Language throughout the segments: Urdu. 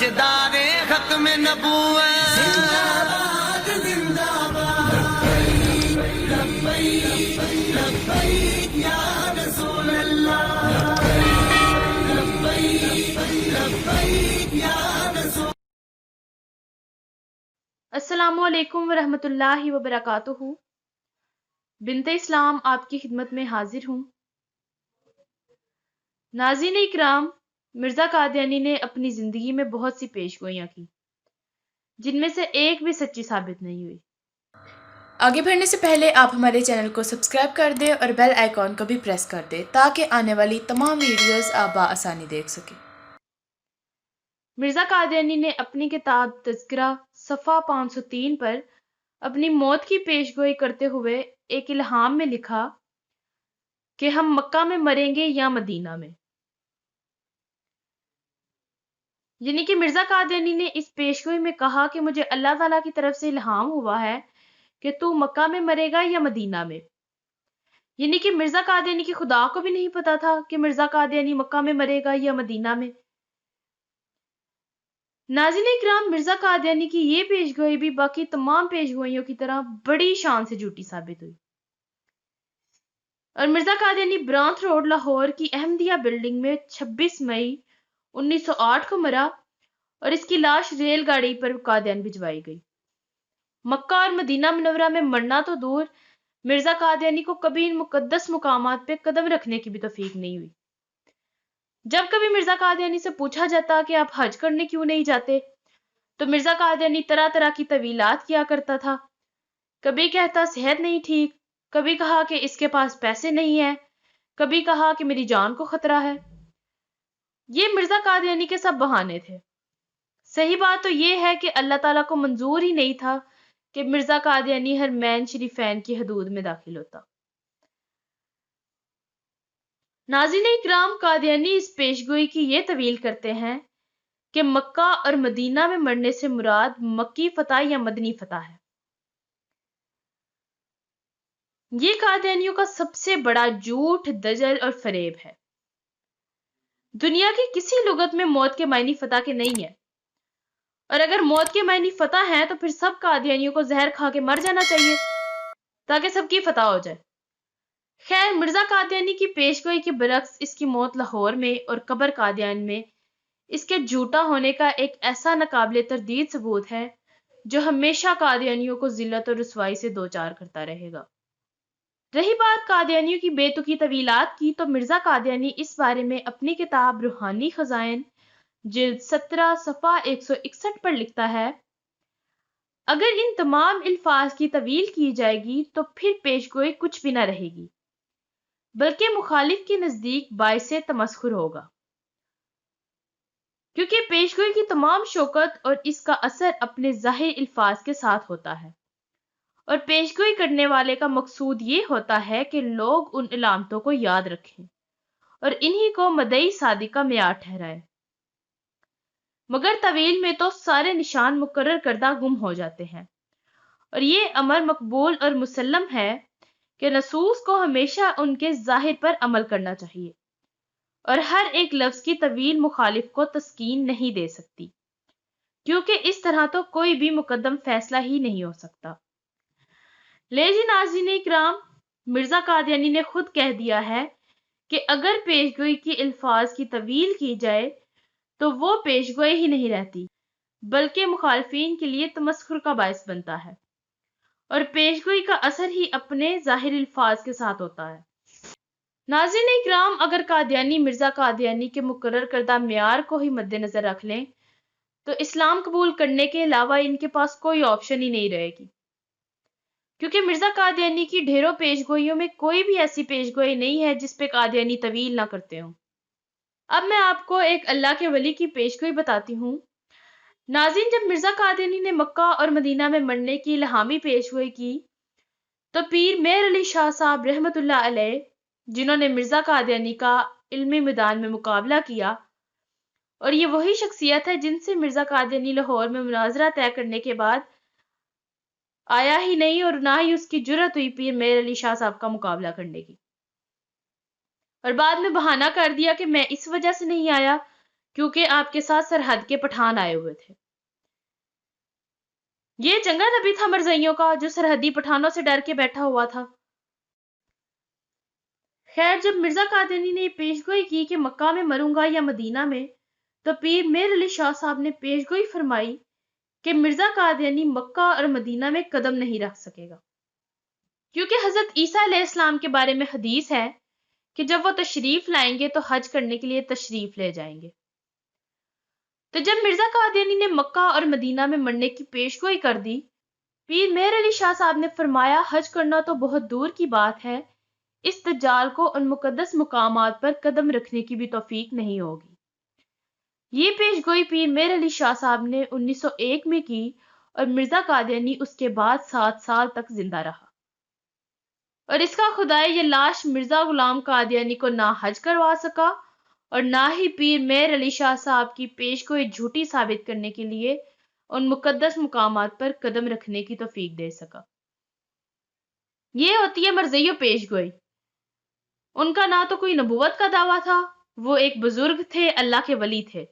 تاجدار ختم نبوت زندہ باد زندہ باد لبیک لبیک یا رسول اللہ لبیک لبیک یا رسول۔ السلام علیکم ورحمۃ اللہ وبرکاتہ۔ بنت اسلام آپ کی خدمت میں حاضر ہوں۔ ناظرین اکرام، مرزا قادیانی نے اپنی زندگی میں بہت سی پیش گوئیاں کی جن میں سے ایک بھی سچی ثابت نہیں ہوئی۔ آگے بڑھنے سے پہلے آپ ہمارے چینل کو سبسکرائب کر دیں اور بیل آئیکن کو بھی پریس کر دیں تاکہ آنے والی تمام ویڈیوز آپ بآسانی دیکھ سکیں۔ مرزا قادیانی نے اپنی کتاب تذکرہ صفحہ 503 پر اپنی موت کی پیش گوئی کرتے ہوئے ایک الہام میں لکھا کہ ہم مکہ میں مریں گے یا مدینہ میں۔ یعنی کہ مرزا قادیانی نے اس پیش گوئی میں کہا کہ مجھے اللہ تعالیٰ کی طرف سے الہام ہوا ہے کہ تو مکہ میں مرے گا یا مدینہ میں۔ یعنی کہ مرزا قادیانی کی خدا کو بھی نہیں پتا تھا کہ مرزا قادیانی مکہ میں مرے گا یا مدینہ میں۔ ناظرین اکرام، مرزا قادیانی کی یہ پیش گوئی بھی باقی تمام پیش گوئیوں کی طرح بڑی شان سے جھوٹی ثابت ہوئی، اور مرزا قادیانی برانت روڈ لاہور کی احمدیہ بلڈنگ میں 26 مئی 1908 کو مرا اور اس کی لاش ریل گاڑی پر قادیان بھجوائی گئی۔ مکہ اور مدینہ منورہ میں مرنا تو دور، مرزا قادیانی کو کبھی ان مقدس مقامات پہ قدم رکھنے کی بھی توفیق نہیں ہوئی۔ جب کبھی مرزا قادیانی سے پوچھا جاتا کہ آپ حج کرنے کیوں نہیں جاتے تو مرزا قادیانی طرح طرح کی طویلات کیا کرتا تھا۔ کبھی کہتا صحت نہیں ٹھیک، کبھی کہا کہ اس کے پاس پیسے نہیں ہیں، کبھی کہا کہ میری جان کو خطرہ ہے۔ یہ مرزا قادیانی کے سب بہانے تھے۔ صحیح بات تو یہ ہے کہ اللہ تعالیٰ کو منظور ہی نہیں تھا کہ مرزا قادیانی حرمین شریفین کی حدود میں داخل ہوتا۔ ناظرین اکرام، قادیانی اس پیشگوئی کی یہ طویل کرتے ہیں کہ مکہ اور مدینہ میں مرنے سے مراد مکی فتح یا مدنی فتح ہے۔ یہ قادیانیوں کا سب سے بڑا جھوٹ، دجل اور فریب ہے۔ دنیا کی کسی لغت میں موت کے معنی فتح کے نہیں ہے، اور اگر موت کے معنی فتح ہیں تو پھر سب قادیانیوں کو زہر کھا کے مر جانا چاہیے تاکہ سب کی فتح ہو جائے۔ خیر، مرزا قادیانی کی پیش گوئی کے برعکس اس کی موت لاہور میں اور قبر قادیان میں اس کے جھوٹا ہونے کا ایک ایسا ناقابل تردید ثبوت ہے جو ہمیشہ قادیانیوں کو ذلت اور رسوائی سے دوچار کرتا رہے گا۔ رہی بات قادیانیوں کی بے تکی طویلات کی، تو مرزا قادیانی اس بارے میں اپنی کتاب روحانی خزائن جلد 17 صفحہ 161 پر لکھتا ہے، اگر ان تمام الفاظ کی طویل کی جائے گی تو پھر پیش گوئی کچھ بھی نہ رہے گی، بلکہ مخالف کے نزدیک باعث تمسخر ہوگا، کیونکہ پیش گوئی کی تمام شوکت اور اس کا اثر اپنے ظاہر الفاظ کے ساتھ ہوتا ہے، اور پیش گوئی کرنے والے کا مقصود یہ ہوتا ہے کہ لوگ ان علامتوں کو یاد رکھیں اور انہی کو مدعی صادق کا معیار ٹھہرائیں، مگر طویل میں تو سارے نشان مقرر کردہ گم ہو جاتے ہیں، اور یہ امر مقبول اور مسلم ہے کہ نصوص کو ہمیشہ ان کے ظاہر پر عمل کرنا چاہیے، اور ہر ایک لفظ کی طویل مخالف کو تسکین نہیں دے سکتی، کیونکہ اس طرح تو کوئی بھی مقدم فیصلہ ہی نہیں ہو سکتا۔ لیکن ناظرین اکرام، مرزا قادیانی نے خود کہہ دیا ہے کہ اگر پیشگوئی کی الفاظ کی طویل کی جائے تو وہ پیشگوئی ہی نہیں رہتی بلکہ مخالفین کے لیے تمسخر کا باعث بنتا ہے، اور پیشگوئی کا اثر ہی اپنے ظاہر الفاظ کے ساتھ ہوتا ہے۔ ناظرین اکرام، اگر قادیانی مرزا قادیانی کے مقرر کردہ معیار کو ہی مد نظر رکھ لیں تو اسلام قبول کرنے کے علاوہ ان کے پاس کوئی آپشن ہی نہیں رہے گی، کیونکہ مرزا قادیانی کی ڈھیروں پیش گوئیوں میں کوئی بھی ایسی پیش گوئی نہیں ہے جس پہ قادیانی طویل نہ کرتے ہوں۔ اب میں آپ کو ایک اللہ کے ولی کی پیش گوئی بتاتی ہوں۔ ناظرین، جب مرزا قادیانی نے مکہ اور مدینہ میں مرنے کی الہامی پیش گوئی کی تو پیر مہر علی شاہ صاحب رحمۃ اللہ علیہ، جنہوں نے مرزا قادیانی کا علمی میدان میں مقابلہ کیا، اور یہ وہی شخصیت ہے جن سے مرزا قادیانی لاہور میں مناظرہ طے کرنے کے بعد آیا ہی نہیں اور نہ ہی اس کی جرأت ہوئی پیر مہر علی شاہ صاحب کا مقابلہ کرنے کی، اور بعد میں بہانہ کر دیا کہ میں اس وجہ سے نہیں آیا کیونکہ آپ کے ساتھ سرحد کے پٹھان آئے ہوئے تھے۔ یہ چنگا نبی تھا مرزائیوں کا جو سرحدی پٹھانوں سے ڈر کے بیٹھا ہوا تھا۔ خیر، جب مرزا قادیانی نے پیشگوئی کی کہ مکہ میں مروں گا یا مدینہ میں، تو پیر میر علی شاہ صاحب نے پیشگوئی فرمائی کہ مرزا قادیانی مکہ اور مدینہ میں قدم نہیں رکھ سکے گا، کیونکہ حضرت عیسیٰ علیہ السلام کے بارے میں حدیث ہے کہ جب وہ تشریف لائیں گے تو حج کرنے کے لیے تشریف لے جائیں گے۔ تو جب مرزا قادیانی نے مکہ اور مدینہ میں مرنے کی پیشگوئی کر دی، پیر میر علی شاہ صاحب نے فرمایا حج کرنا تو بہت دور کی بات ہے، اس دجال کو ان مقدس مقامات پر قدم رکھنے کی بھی توفیق نہیں ہوگی۔ یہ پیشگوئی پیر میر علی شاہ صاحب نے 1901 میں کی اور مرزا قادیانی اس کے بعد 7 سال تک زندہ رہا، اور اس کا خدائے یہ لاش مرزا غلام قادیانی کو نہ حج کروا سکا اور نہ ہی پیر میر علی شاہ صاحب کی پیشگوئی جھوٹی ثابت کرنے کے لیے ان مقدس مقامات پر قدم رکھنے کی توفیق دے سکا۔ یہ ہوتی ہے مرزائیوں پیشگوئی۔ ان کا نہ تو کوئی نبوت کا دعویٰ تھا، وہ ایک بزرگ تھے، اللہ کے ولی تھے،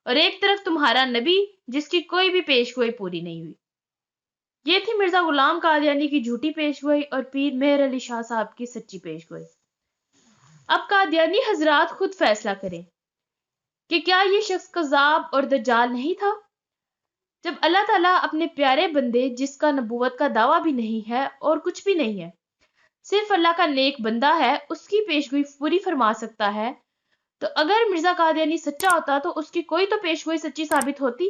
اور ایک طرف تمہارا نبی جس کی کوئی بھی پیشگوئی پوری نہیں ہوئی۔ یہ تھی مرزا غلام قادیانی کی جھوٹی پیشگوئی اور پیر مہر علی شاہ صاحب کی سچی پیشگوئی۔ اب قادیانی حضرات خود فیصلہ کریں کہ کیا یہ شخص کذاب اور دجال نہیں تھا؟ جب اللہ تعالیٰ اپنے پیارے بندے جس کا نبوت کا دعویٰ بھی نہیں ہے اور کچھ بھی نہیں ہے، صرف اللہ کا نیک بندہ ہے، اس کی پیشگوئی پوری فرما سکتا ہے، تو اگر مرزا قادیانی سچا ہوتا تو اس کی کوئی تو پیشگوئی سچی ثابت ہوتی۔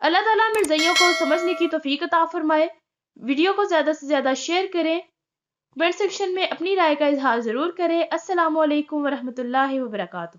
اللہ تعالیٰ مرزائیوں کو سمجھنے کی توفیق عطا فرمائے۔ ویڈیو کو زیادہ سے زیادہ شیئر کریں، کمنٹ سیکشن میں اپنی رائے کا اظہار ضرور کریں۔ السلام علیکم ورحمۃ اللہ وبرکاتہ۔